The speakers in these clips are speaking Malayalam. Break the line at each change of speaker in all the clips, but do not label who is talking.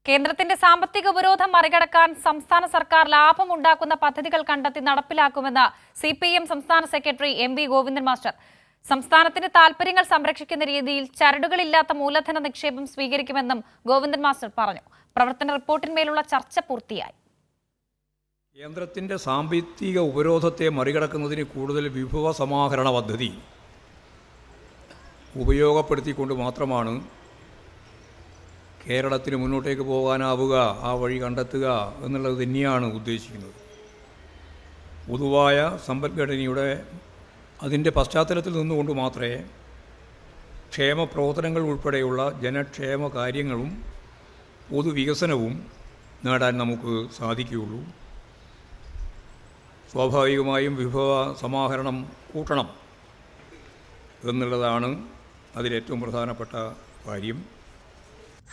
കേന്ദ്രത്തിന്റെ സാമ്പത്തിക ഉപരോധം മറികടക്കാൻ സംസ്ഥാന സർക്കാർ ലാഭമുണ്ടാക്കുന്ന പദ്ധതികൾ കണ്ടെത്തി നടപ്പിലാക്കുമെന്ന് സിപിഎം സംസ്ഥാന സെക്രട്ടറി എം.വി. ഗോവിന്ദൻ മാസ്റ്റർ. സംസ്ഥാനത്തിന്റെ താൽപര്യങ്ങൾ സംരക്ഷിക്കുന്ന രീതിയിൽ ചരടുകളില്ലാത്ത മൂലധന നിക്ഷേപം സ്വീകരിക്കുമെന്നും ഗോവിന്ദൻ മാസ്റ്റർ പറഞ്ഞു. പ്രവർത്തന റിപ്പോർട്ടിന്മേലുള്ള ചർച്ച പൂർത്തിയായി.
കേന്ദ്രത്തിന്റെ സാമ്പത്തിക ഉപരോധത്തെ മറികടക്കുന്നതിന് കൂടുതൽ വിഭവ സമാഹരണ പദ്ധതി ഉപയോഗപ്പെടുത്തിക്കൊണ്ട് മാത്രമാണ് കേരളത്തിന് മുന്നോട്ടേക്ക് പോകാനാവുക, ആ വഴി കണ്ടെത്തുക എന്നുള്ളത് തന്നെയാണ് ഉദ്ദേശിക്കുന്നത്. പൊതുവായ സമ്പദ്ഘടനയുടെ അതിൻ്റെ പശ്ചാത്തലത്തിൽ നിന്നുകൊണ്ട് മാത്രമേ ക്ഷേമ പ്രവർത്തനങ്ങൾ ഉൾപ്പെടെയുള്ള ജനക്ഷേമ കാര്യങ്ങളും പൊതുവികസനവും നേടാൻ നമുക്ക് സാധിക്കുകയുള്ളൂ. സ്വാഭാവികമായും വിഭവ സമാഹരണം കൂട്ടണം എന്നുള്ളതാണ് അതിലേറ്റവും പ്രധാനപ്പെട്ട കാര്യം.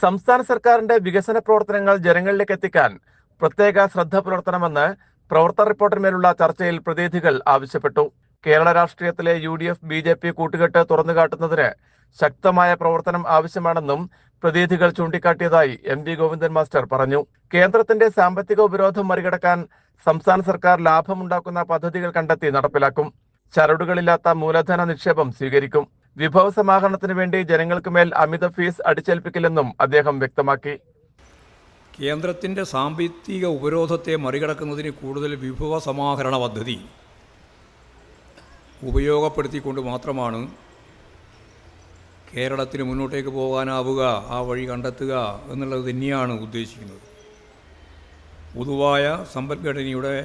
സംസ്ഥാന സർക്കാരിന്റെ വികസന പ്രവർത്തനങ്ങൾ ജനങ്ങളിലേക്ക് എത്തിക്കാൻ പ്രത്യേക ശ്രദ്ധ പുലർത്തണമെന്ന് പ്രവർത്തന റിപ്പോർട്ടിന്മേലുള്ള ചർച്ചയിൽ പ്രതിനിധികൾ ആവശ്യപ്പെട്ടു. കേരള രാഷ്ട്രീയത്തിലെ UDF BJP കൂട്ടുകെട്ട് തുറന്നുകാട്ടുന്നതിന് ശക്തമായ പ്രവർത്തനം ആവശ്യമാണെന്നും പ്രതിനിധികൾ ചൂണ്ടിക്കാട്ടിയതായി എം.വി. ഗോവിന്ദൻ മാസ്റ്റർ പറഞ്ഞു. കേന്ദ്രത്തിന്റെ സാമ്പത്തിക ഉപരോധം മറികടക്കാൻ സംസ്ഥാന സർക്കാർ ലാഭമുണ്ടാക്കുന്ന പദ്ധതികൾ കണ്ടെത്തി നടപ്പിലാക്കും. ചരടുകളില്ലാത്ത മൂലധന നിക്ഷേപം സ്വീകരിക്കും. വിഭവ സമാഹരണത്തിന് വേണ്ടി ജനങ്ങൾക്ക് മേൽ അമിത ഫീസ് അടിച്ചേൽപ്പിക്കില്ലെന്നും അദ്ദേഹം വ്യക്തമാക്കി.
കേന്ദ്രത്തിന്റെ സാമ്പത്തിക ഉപരോധത്തെ മറികടക്കുന്നതിന് കൂടുതൽ വിഭവ സമാഹരണ പദ്ധതി ഉപയോഗപ്പെടുത്തിക്കൊണ്ട് മാത്രമാണ് കേരളത്തിന് മുന്നോട്ടേക്ക് പോകാനാവുക, ആ വഴി കണ്ടെത്തുക എന്നുള്ളത് തന്നെയാണ് ഉദ്ദേശിക്കുന്നത്. പൊതുവായ സമ്പദ്ഘടനയുടെ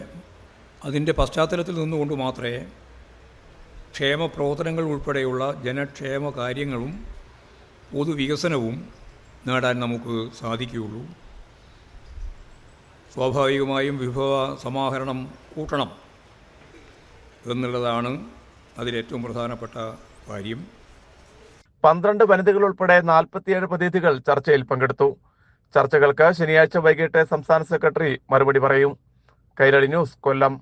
അതിൻ്റെ പശ്ചാത്തലത്തിൽ നിന്നുകൊണ്ട് മാത്രമേ ക്ഷേമ പ്രവർത്തനങ്ങൾ ഉൾപ്പെടെയുള്ള ജനക്ഷേമ കാര്യങ്ങളും പൊതുവികസനവും നേടാൻ നമുക്ക് സാധിക്കുകയുള്ളൂ. സ്വാഭാവികമായും വിഭവ സമാഹരണം കൂട്ടണം എന്നുള്ളതാണ് അതിലേറ്റവും പ്രധാനപ്പെട്ട കാര്യം.
12 വനിതകൾ ഉൾപ്പെടെ 47 പ്രതിനിധികൾ ചർച്ചയിൽ പങ്കെടുത്തു. ചർച്ചകൾക്ക് ശനിയാഴ്ച വൈകിട്ട് സംസ്ഥാന സെക്രട്ടറി മറുപടി പറയും. കൈരളി ന്യൂസ്, കൊല്ലം.